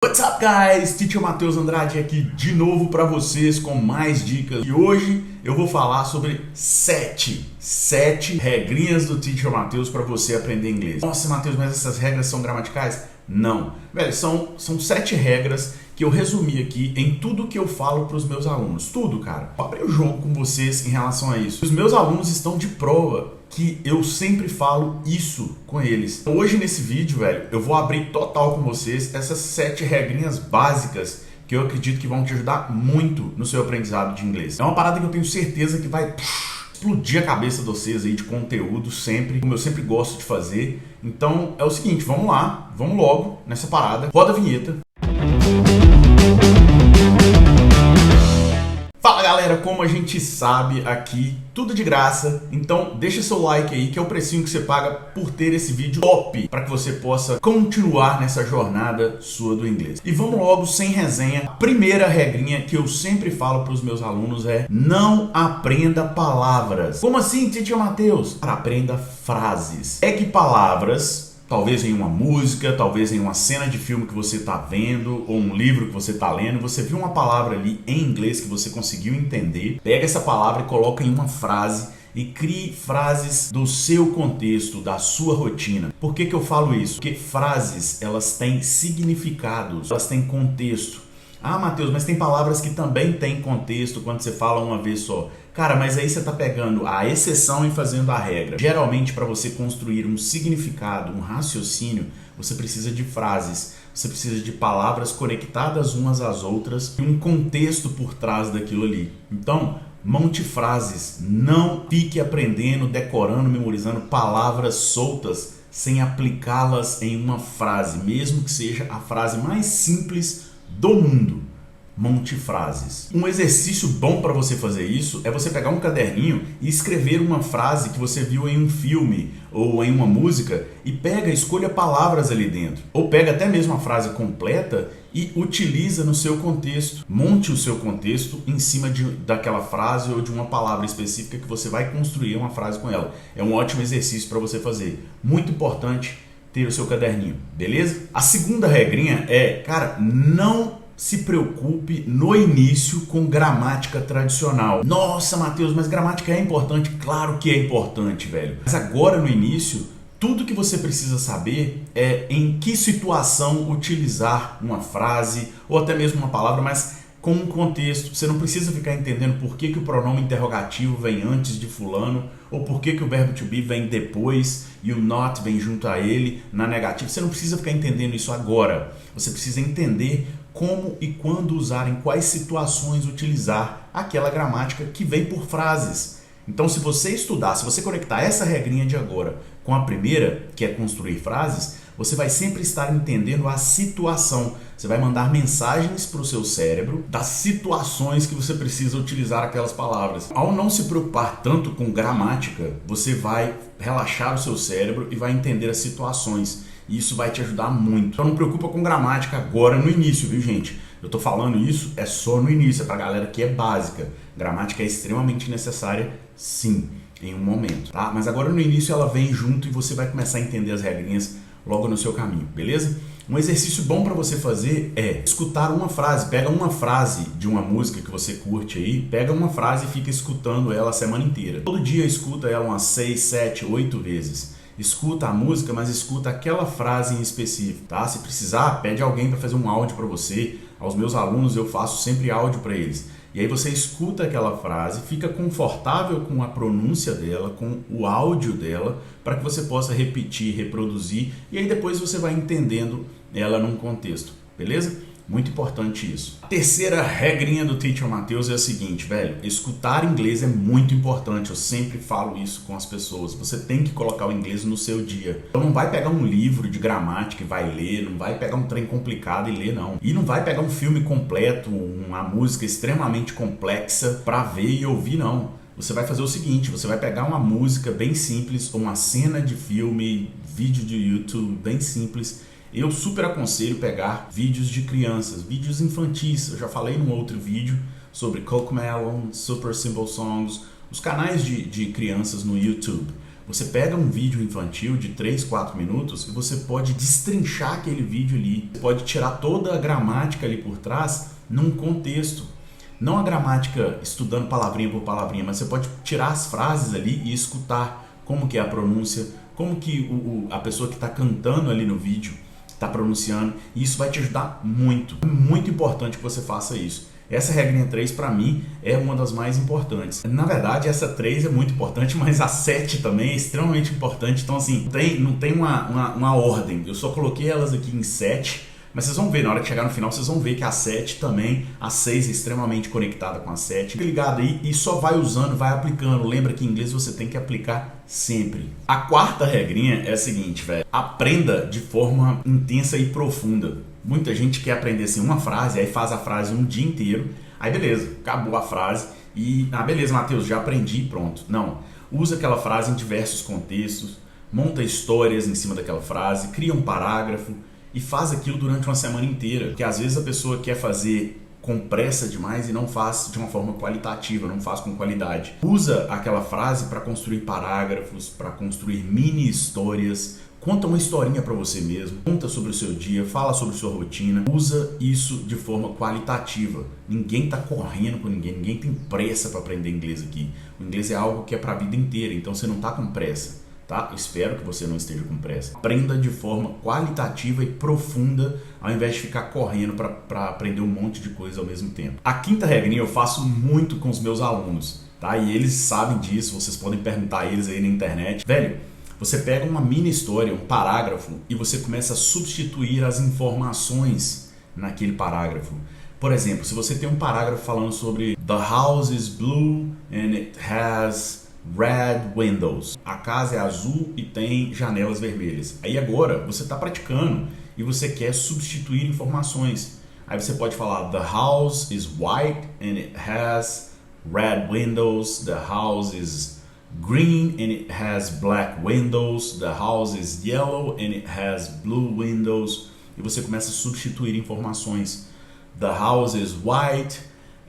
What's up, guys? Teacher Matheus Andrade aqui de novo para vocês com mais dicas. E hoje eu vou falar sobre sete regrinhas do Teacher Matheus para você aprender inglês. Nossa, Matheus, mas essas regras são gramaticais? Não. Velho, são 7 regras que eu resumi aqui em tudo que eu falo para os meus alunos. Tudo, cara. Vou abrir o jogo com vocês em relação a isso. Os meus alunos estão de prova que eu sempre falo isso com eles. Hoje nesse vídeo, velho, eu vou abrir total com vocês essas 7 regrinhas básicas que eu acredito que vão te ajudar muito no seu aprendizado de inglês. É uma parada que eu tenho certeza que vai explodir a cabeça de vocês aí de conteúdo sempre, como eu sempre gosto de fazer. Então é o seguinte, vamos lá, vamos logo nessa parada. Roda a vinheta. Fala galera, como a gente sabe aqui, tudo de graça, então deixa seu like aí que é o precinho que você paga por ter esse vídeo top para que você possa continuar nessa jornada sua do inglês. E vamos logo, sem resenha, a primeira regrinha que eu sempre falo para os meus alunos é: não aprenda palavras. Como assim, Teacher Matheus? Aprenda frases. É que palavras, talvez em uma música, talvez em uma cena de filme que você está vendo, ou um livro que você está lendo, você viu uma palavra ali em inglês que você conseguiu entender, pega essa palavra e coloca em uma frase e crie frases do seu contexto, da sua rotina. Por que eu falo isso? Porque frases, elas têm significados, elas têm contexto. Ah, Matheus, mas tem palavras que também têm contexto quando você fala uma vez só. Cara, mas aí você está pegando a exceção e fazendo a regra. Geralmente, para você construir um significado, um raciocínio, você precisa de frases. Você precisa de palavras conectadas umas às outras e um contexto por trás daquilo ali. Então, monte frases. Não fique aprendendo, decorando, memorizando palavras soltas sem aplicá-las em uma frase, mesmo que seja a frase mais simples do mundo. Monte frases. Um exercício bom para você fazer isso é você pegar um caderninho e escrever uma frase que você viu em um filme ou em uma música e escolha palavras ali dentro. Ou pega até mesmo a frase completa e utiliza no seu contexto. Monte o seu contexto em cima daquela frase ou de uma palavra específica que você vai construir uma frase com ela. É um ótimo exercício para você fazer. Muito importante ter o seu caderninho, beleza? A segunda regrinha é, cara, não se preocupe no início com gramática tradicional. Nossa, Matheus, mas gramática é importante? Claro que é importante, velho. Mas agora no início, tudo que você precisa saber é em que situação utilizar uma frase ou até mesmo uma palavra, mas com um contexto. Você não precisa ficar entendendo por que o pronome interrogativo vem antes de fulano ou por que o verbo to be vem depois e o not vem junto a ele na negativa. Você não precisa ficar entendendo isso agora. Você precisa entender como e quando usar, em quais situações utilizar aquela gramática que vem por frases. Então, se você estudar, se você conectar essa regrinha de agora com a primeira, que é construir frases, você vai sempre estar entendendo a situação. Você vai mandar mensagens para o seu cérebro das situações que você precisa utilizar aquelas palavras. Ao não se preocupar tanto com gramática, você vai relaxar o seu cérebro e vai entender as situações. E isso vai te ajudar muito. Então não preocupa com gramática agora no início, viu, gente? Eu tô falando isso é só no início, é pra galera que é básica. Gramática é extremamente necessária, sim, em um momento, tá? Mas agora no início ela vem junto e você vai começar a entender as regrinhas logo no seu caminho, beleza? Um exercício bom para você fazer é escutar uma frase. Pega uma frase de uma música que você curte aí, pega uma frase e fica escutando ela a semana inteira. Todo dia escuta ela umas 6, 7, 8 vezes. Escuta a música, mas escuta aquela frase em específico, tá? Se precisar, pede alguém para fazer um áudio para você. Aos meus alunos eu faço sempre áudio para eles. E aí você escuta aquela frase, fica confortável com a pronúncia dela, com o áudio dela, para que você possa repetir, reproduzir, e aí depois você vai entendendo ela num contexto, beleza? Muito importante isso. A terceira regrinha do Teacher Matheus é a seguinte, velho, escutar inglês é muito importante, eu sempre falo isso com as pessoas, você tem que colocar o inglês no seu dia. Então não vai pegar um livro de gramática e vai ler, não vai pegar um trem complicado e ler, não. E não vai pegar um filme completo, uma música extremamente complexa para ver e ouvir, não. Você vai fazer o seguinte, você vai pegar uma música bem simples, ou uma cena de filme, vídeo de YouTube bem simples. Eu super aconselho pegar vídeos de crianças, vídeos infantis. Eu já falei num outro vídeo sobre CoComelon, Super Simple Songs, os canais de crianças no YouTube. Você pega um vídeo infantil de 3, 4 minutos e você pode destrinchar aquele vídeo ali. Você pode tirar toda a gramática ali por trás num contexto. Não a gramática estudando palavrinha por palavrinha, mas você pode tirar as frases ali e escutar como que é a pronúncia, como que a pessoa que está cantando ali no vídeo está pronunciando. E isso vai te ajudar muito. É muito importante que você faça isso. Essa regrinha 3 para mim é uma das mais importantes. Na verdade, essa 3 é muito importante, mas a 7 também é extremamente importante. Então assim, não tem uma ordem. Eu só coloquei elas aqui em 7, mas vocês vão ver, na hora que chegar no final, vocês vão ver que a 7 também, a 6 é extremamente conectada com a 7. Fica ligado aí e só vai usando, vai aplicando. Lembra que em inglês você tem que aplicar sempre. A quarta regrinha é a seguinte, velho. Aprenda de forma intensa e profunda. Muita gente quer aprender assim uma frase, aí faz a frase um dia inteiro, aí beleza, acabou a frase e, beleza, Matheus, já aprendi, pronto. Não, usa aquela frase em diversos contextos, monta histórias em cima daquela frase, cria um parágrafo e faz aquilo durante uma semana inteira, porque às vezes a pessoa quer fazer com pressa demais e não faz de uma forma qualitativa, não faz com qualidade. Usa aquela frase para construir parágrafos, para construir mini histórias. Conta uma historinha para você mesmo, conta sobre o seu dia, fala sobre sua rotina, usa isso de forma qualitativa. Ninguém tá correndo com ninguém, ninguém tem pressa para aprender inglês aqui. O inglês é algo que é para a vida inteira, então você não tá com pressa, tá? Espero que você não esteja com pressa. Aprenda de forma qualitativa e profunda, ao invés de ficar correndo para aprender um monte de coisa ao mesmo tempo. A quinta regrinha eu faço muito com os meus alunos, tá? E eles sabem disso, vocês podem perguntar a eles aí na internet. Velho, você pega uma mini história, um parágrafo, e você começa a substituir as informações naquele parágrafo. Por exemplo, se você tem um parágrafo falando sobre The house is blue and it has red windows. A casa é azul e tem janelas vermelhas. Aí agora você está praticando e você quer substituir informações. Aí você pode falar The house is white and it has red windows. The house is green and it has black windows. The house is yellow and it has blue windows. E você começa a substituir informações. The house is white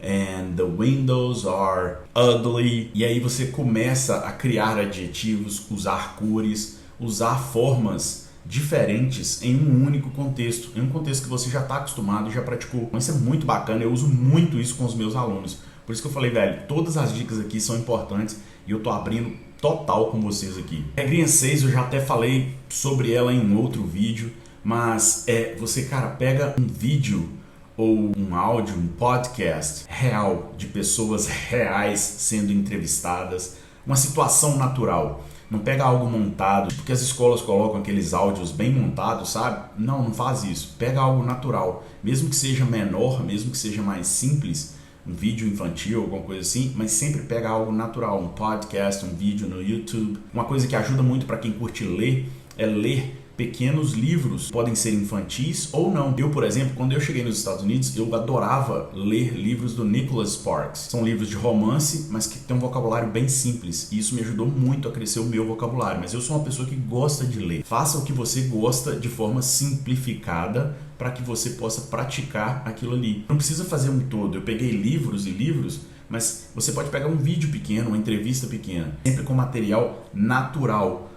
and the windows are ugly. E aí você começa a criar adjetivos, usar cores, usar formas diferentes em um único contexto, em um contexto que você já está acostumado e já praticou. Mas isso é muito bacana, eu uso muito isso com os meus alunos. Por isso que eu falei, velho, todas as dicas aqui são importantes e eu tô abrindo total com vocês aqui. Regrinha 6, eu já até falei sobre ela em um outro vídeo, mas você, cara, pega um vídeo ou um áudio, um podcast real de pessoas reais sendo entrevistadas, uma situação natural. Não pega algo montado, porque as escolas colocam aqueles áudios bem montados, sabe? Não faz isso. Pega algo natural, mesmo que seja menor, mesmo que seja mais simples, um vídeo infantil, alguma coisa assim, mas sempre pega algo natural, um podcast, um vídeo no YouTube. Uma coisa que ajuda muito para quem curte ler é ler pequenos livros, podem ser infantis ou não. Eu, por exemplo, quando eu cheguei nos Estados Unidos, eu adorava ler livros do Nicholas Sparks. São livros de romance, mas que tem um vocabulário bem simples. E isso me ajudou muito a crescer o meu vocabulário. Mas eu sou uma pessoa que gosta de ler. Faça o que você gosta de forma simplificada para que você possa praticar aquilo ali. Não precisa fazer um todo. Eu peguei livros e livros, mas você pode pegar um vídeo pequeno, uma entrevista pequena, sempre com material natural.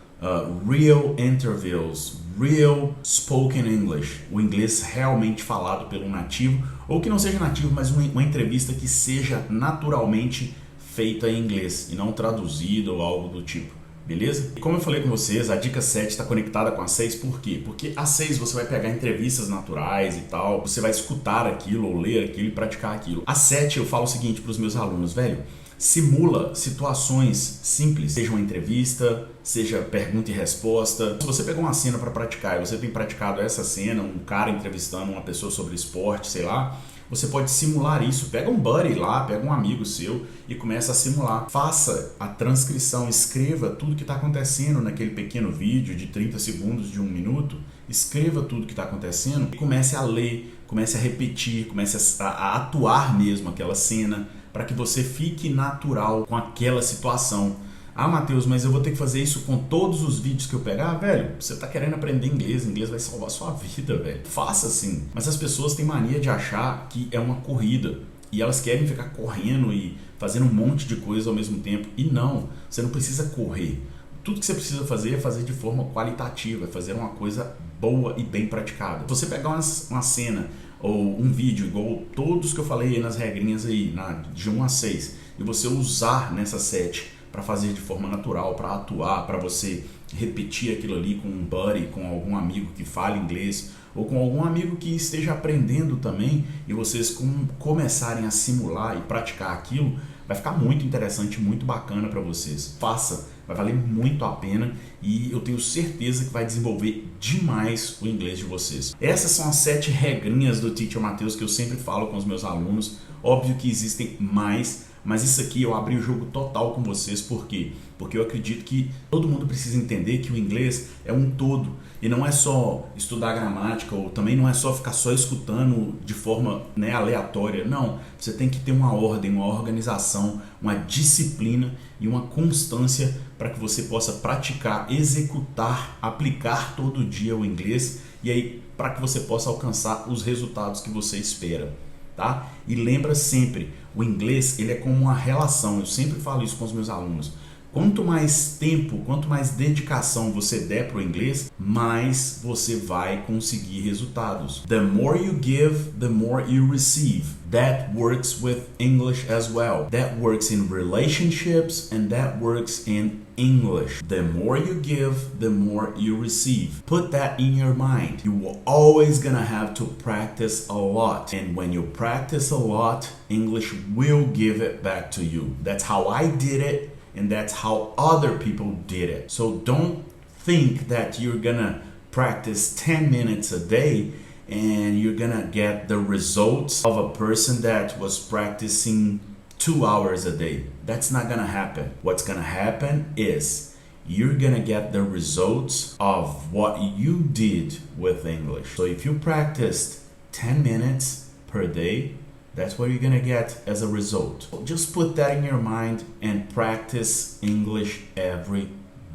Real interviews, real spoken English, o inglês realmente falado pelo nativo, ou que não seja nativo, mas uma entrevista que seja naturalmente feita em inglês e não traduzida ou algo do tipo, beleza? E como eu falei com vocês, a dica 7 está conectada com a 6, por quê? Porque a 6 você vai pegar entrevistas naturais e tal, você vai escutar aquilo ou ler aquilo e praticar aquilo. A 7 eu falo o seguinte para os meus alunos, velho, simula situações simples, seja uma entrevista, seja pergunta e resposta. Se você pegou uma cena para praticar e você tem praticado essa cena, um cara entrevistando uma pessoa sobre esporte, sei lá, você pode simular isso. Pega um buddy lá, pega um amigo seu e começa a simular. Faça a transcrição, escreva tudo que está acontecendo naquele pequeno vídeo de 30 segundos, de 1 minuto. Escreva tudo que está acontecendo e comece a ler, comece a repetir, comece a atuar mesmo aquela cena, para que você fique natural com aquela situação. Ah, Matheus, mas eu vou ter que fazer isso com todos os vídeos que eu pegar? Velho, você tá querendo aprender inglês vai salvar a sua vida, velho. Faça assim. Mas as pessoas têm mania de achar que é uma corrida e elas querem ficar correndo e fazendo um monte de coisa ao mesmo tempo. E não, você não precisa correr. tudo que você precisa fazer é fazer de forma qualitativa, é fazer uma coisa boa e bem praticada. Se você pegar uma cena ou um vídeo igual todos que eu falei aí nas regrinhas aí, de 1 a 6, e você usar nessa 7 para fazer de forma natural, para atuar, para você repetir aquilo ali com um buddy, com algum amigo que fale inglês, ou com algum amigo que esteja aprendendo também, e vocês começarem a simular e praticar aquilo, vai ficar muito interessante, muito bacana para vocês. Faça, vai valer muito a pena e eu tenho certeza que vai desenvolver demais o inglês de vocês. Essas são as 7 regrinhas do Teacher Matheus que eu sempre falo com os meus alunos. Óbvio que existem mais, mas isso aqui eu abri o jogo total com vocês. Por quê? Porque eu acredito que todo mundo precisa entender que o inglês é um todo e não é só estudar gramática, ou também não é só ficar só escutando de forma aleatória. Não, você tem que ter uma ordem, uma organização, uma disciplina e uma constância para que você possa praticar, executar, aplicar todo dia o inglês e aí para que você possa alcançar os resultados que você espera. Tá? E lembra sempre, o inglês ele é como uma relação, eu sempre falo isso com os meus alunos. Quanto mais tempo, quanto mais dedicação você der para o inglês, mais você vai conseguir resultados. The more you give, the more you receive. That works with English as well. That works in relationships and that works in English. The more you give, the more you receive. Put that in your mind. You are always gonna have to practice a lot. And when you practice a lot, English will give it back to you. That's how I did it. And that's how other people did it. So don't think that you're gonna practice 10 minutes a day and you're gonna get the results of a person that was practicing 2 hours a day. That's not gonna happen. What's gonna happen is you're gonna get the results of what you did with English. So if you practiced 10 minutes per day, that's what you're gonna get as a result. Just put that in your mind and practice English every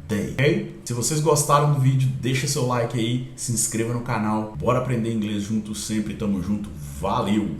day. Ok? Se vocês gostaram do vídeo, deixa seu like aí, se inscreva no canal. Bora aprender inglês juntos sempre. Tamo junto. Valeu!